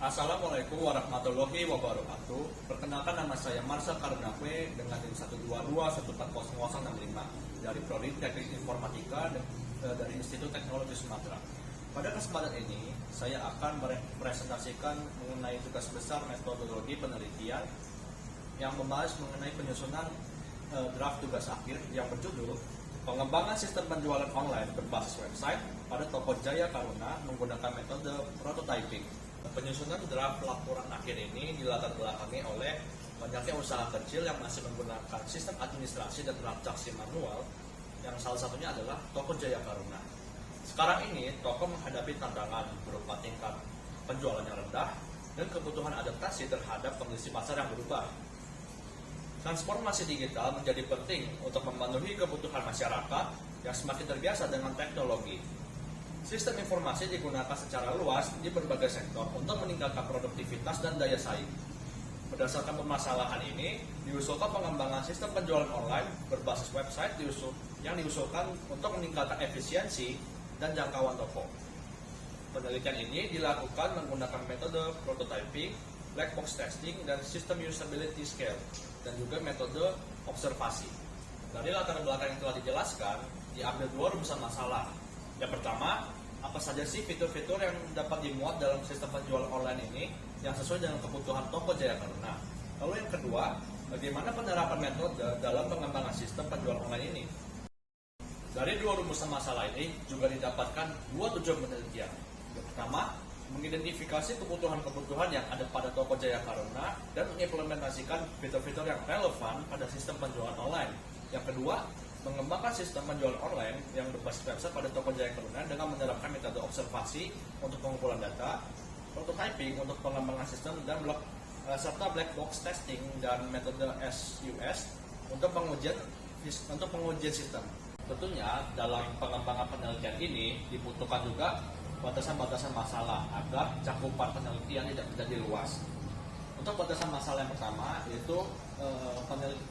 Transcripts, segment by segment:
Assalamualaikum warahmatullahi wabarakatuh. Perkenalkan, nama saya Marsha Karunakwe dengan NIM 122140065 dari Prodi Teknik Informatika dari Institut Teknologi Sumatera. Pada kesempatan ini, saya akan mempresentasikan mengenai tugas besar metodologi penelitian yang membahas mengenai penyusunan draft tugas akhir yang berjudul Pengembangan Sistem Penjualan Online Berbasis Website pada Tokojaya Karuna menggunakan metode prototyping. Penyusunan draft laporan akhir ini dilatar belakangi oleh banyaknya usaha kecil yang masih menggunakan sistem administrasi dan transaksi manual, yang salah satunya adalah Tokojaya Karuna. Sekarang ini, toko menghadapi tantangan berupa tingkat penjualan yang rendah dan kebutuhan adaptasi terhadap kondisi pasar yang berubah. Transformasi digital menjadi penting untuk memenuhi kebutuhan masyarakat yang semakin terbiasa dengan teknologi. Sistem informasi digunakan secara luas di berbagai sektor untuk meningkatkan produktivitas dan daya saing. Berdasarkan permasalahan ini, diusulkan pengembangan sistem penjualan online berbasis website yang diusulkan untuk meningkatkan efisiensi dan jangkauan toko. Penelitian ini dilakukan menggunakan metode prototyping, black box testing, dan sistem usability scale, dan juga metode observasi. Dari latar belakang yang telah dijelaskan, diambil dua rumusan masalah. Yang pertama, apa saja sih fitur-fitur yang dapat dimuat dalam sistem penjualan online ini yang sesuai dengan kebutuhan Tokojaya Karuna. Lalu yang kedua, bagaimana penerapan metode dalam pengembangan sistem penjualan online ini. Dari dua rumusan masalah ini juga didapatkan dua tujuan penelitian. Yang pertama, mengidentifikasi kebutuhan-kebutuhan yang ada pada Tokojaya Karuna dan mengimplementasikan fitur-fitur yang relevan pada sistem penjualan online. Yang kedua, mengembangkan sistem penjualan online yang berbasis website pada Tokojaya Karuna dengan menerapkan metode observasi untuk pengumpulan data, prototyping untuk pengembangan sistem, dan serta black box testing dan metode SUS untuk pengujian sistem. Tentunya dalam pengembangan penelitian ini dibutuhkan juga batasan-batasan masalah agar cakupan penelitian tidak menjadi luas. Untuk batasan masalah yang pertama yaitu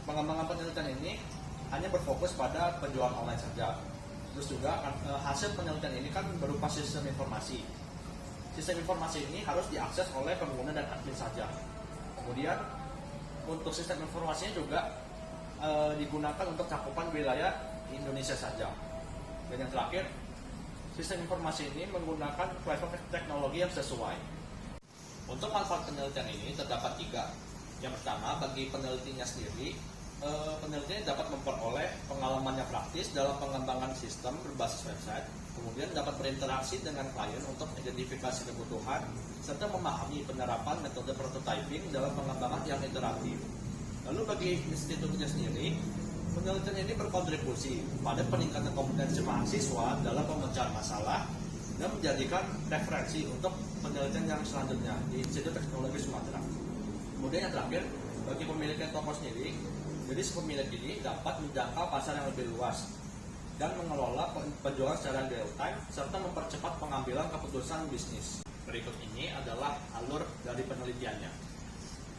pengembangan penelitian ini hanya berfokus pada penjualan online saja. Terus juga hasil penelitian ini kan berupa sistem informasi. Sistem informasi ini harus diakses oleh pengguna dan admin saja. Kemudian untuk sistem informasinya juga digunakan untuk cakupan wilayah Indonesia saja. Dan yang terakhir, sistem informasi ini menggunakan platform teknologi yang sesuai. Untuk manfaat penelitian ini terdapat tiga. Yang pertama, bagi penelitinya sendiri, penelitian dapat memperoleh pengalaman yang praktis dalam pengembangan sistem berbasis website, kemudian dapat berinteraksi dengan klien untuk identifikasi kebutuhan, serta memahami penerapan metode prototyping dalam pengembangan yang iteratif. Lalu bagi institutnya sendiri, penelitian ini berkontribusi pada peningkatan kompetensi mahasiswa dalam pemecahan masalah dan menjadikan referensi untuk penelitian yang selanjutnya di Institut Teknologi Sumatera. Kemudian yang terakhir, bagi pemilik toko sendiri, jadi si pemilik ini dapat menjangkau pasar yang lebih luas dan mengelola penjualan secara real time serta mempercepat pengambilan keputusan bisnis. Berikut ini adalah alur dari penelitiannya.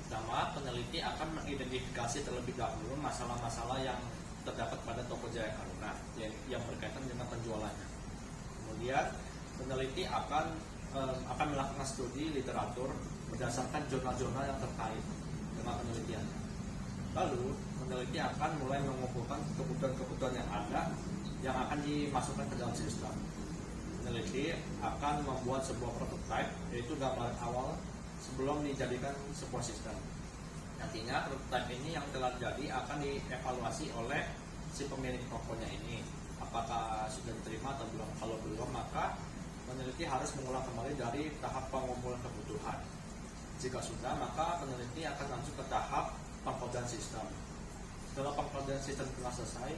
Pertama, peneliti akan mengidentifikasi terlebih dahulu masalah-masalah yang terdapat pada Tokojaya Karuna yang berkaitan dengan penjualannya. Kemudian, peneliti akan melakukan studi literatur berdasarkan jurnal-jurnal yang terkait dengan penelitian. Lalu, peneliti akan mulai mengumpulkan kebutuhan-kebutuhan yang ada yang akan dimasukkan ke dalam sistem. Peneliti akan membuat sebuah prototipe, yaitu gambaran awal sebelum dijadikan sebuah sistem. Nantinya prototipe ini yang telah jadi akan dievaluasi oleh si pemilik tokonya ini. Apakah sudah diterima atau belum? Kalau belum, maka peneliti harus mengulang kembali dari tahap pengumpulan kebutuhan. Jika sudah, maka peneliti akan langsung ke tahap pengkodean sistem. Setelah pengkodean sistem telah selesai,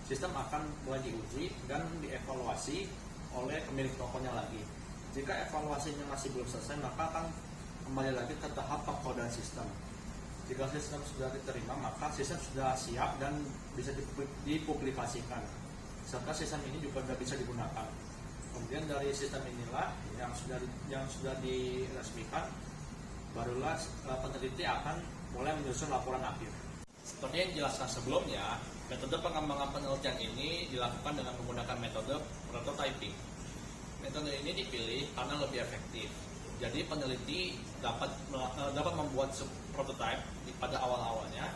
sistem akan mulai diuji dan dievaluasi oleh pemilik tokonya lagi. Jika evaluasinya masih belum selesai, maka akan kembali lagi ke tahap pengkodean sistem. Jika sistem sudah diterima, maka sistem sudah siap dan bisa dipublikasikan. Serta sistem ini juga sudah bisa digunakan. Kemudian dari sistem inilah yang sudah diresmikan, barulah peneliti akan mulai menyusun laporan akhir. Seperti yang dijelaskan sebelumnya, metode pengembangan penelitian ini dilakukan dengan menggunakan metode prototyping. Metode ini dipilih karena lebih efektif. Jadi peneliti dapat membuat prototipe pada awal-awalnya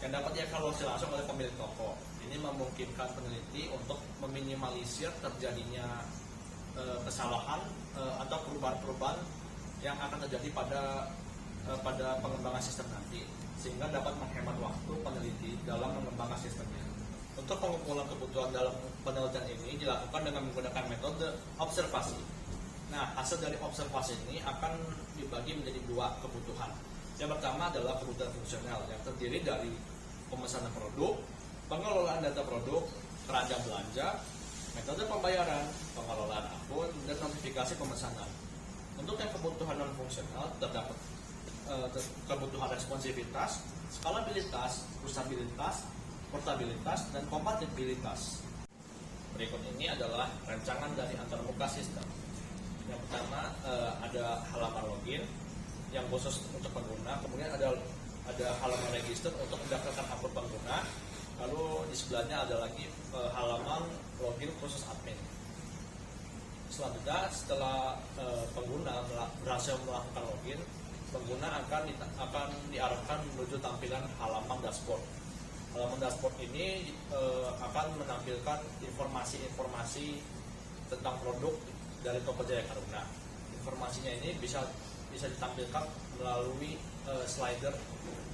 yang dapat dievaluasi langsung oleh pemilik toko. Ini memungkinkan peneliti untuk meminimalisir terjadinya kesalahan atau perubahan-perubahan yang akan terjadi pada pengembangan sistem nanti, sehingga dapat menghemat waktu peneliti dalam mengembangkan sistemnya. Untuk pengumpulan kebutuhan dalam penelitian ini dilakukan dengan menggunakan metode observasi. Nah, hasil dari observasi ini akan dibagi menjadi dua kebutuhan. Yang pertama adalah kebutuhan fungsional yang terdiri dari pemesanan produk, pengelolaan data produk, keranjang belanja, metode pembayaran, pengelolaan akun, dan notifikasi pemesanan. Untuk yang kebutuhan non fungsional terdapat kebutuhan responsivitas, skalabilitas, usabilitas, portabilitas, dan kompatibilitas. Berikut ini adalah rancangan dari antarmuka sistem. Yang pertama ada halaman login yang khusus untuk pengguna, kemudian ada halaman register untuk mendaftarkan akun pengguna, lalu di sebelahnya ada lagi halaman login khusus admin. Selanjutnya setelah pengguna berhasil melakukan login, pengguna akan diarahkan menuju tampilan halaman dashboard. Halaman dashboard ini akan menampilkan informasi-informasi tentang produk dari Tokojaya Karuna. Informasinya ini bisa ditampilkan melalui slider,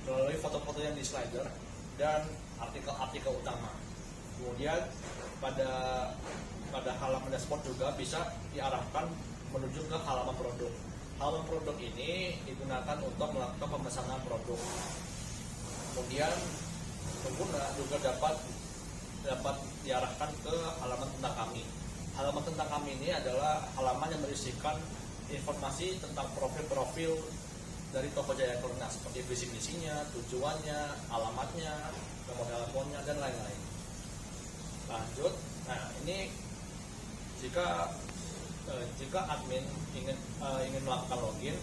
melalui foto-foto yang di slider dan artikel-artikel utama. Kemudian pada halaman dashboard juga bisa diarahkan menuju ke halaman produk. Halaman produk ini digunakan untuk melakukan pemesanan produk. Kemudian pengguna juga dapat diarahkan ke halaman tentang kami. Halaman tentang kami ini adalah halaman yang berisikan informasi tentang profil-profil dari Tokojaya Karuna seperti visi misinya, tujuannya, alamatnya, nomor teleponnya, dan lain-lain. Lanjut, nah ini jika admin ingin melakukan login,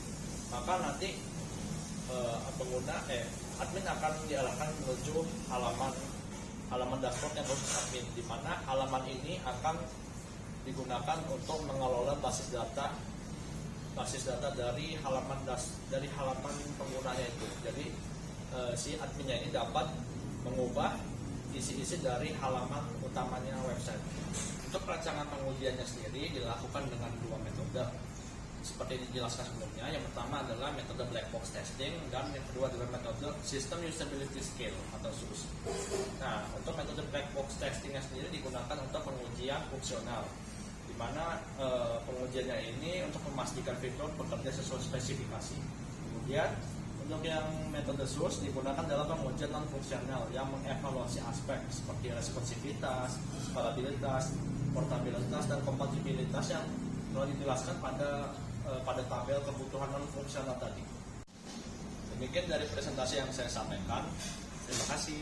maka nanti admin akan diarahkan menuju halaman dashboard yang khusus admin, di mana halaman ini akan digunakan untuk mengelola basis data dari halaman penggunanya itu. Jadi si adminnya ini dapat mengubah isi-isi dari halaman utamanya website. Untuk perancangan pengujiannya sendiri dilakukan dengan dua metode seperti dijelaskan sebelumnya. Yang pertama adalah metode black box testing dan yang kedua adalah metode system usability scale atau SUS. Nah, untuk metode black box testingnya sendiri digunakan untuk pengujian fungsional, di mana pengujiannya ini untuk memastikan fitur bekerja sesuai spesifikasi. Kemudian untuk yang metode SUS digunakan dalam pengujian non fungsional yang mengevaluasi aspek seperti responsivitas, skalabilitas, portabilitas, dan kompatibilitas yang telah dijelaskan pada tabel kebutuhan non fungsional tadi. Demikian dari presentasi yang saya sampaikan. Terima kasih.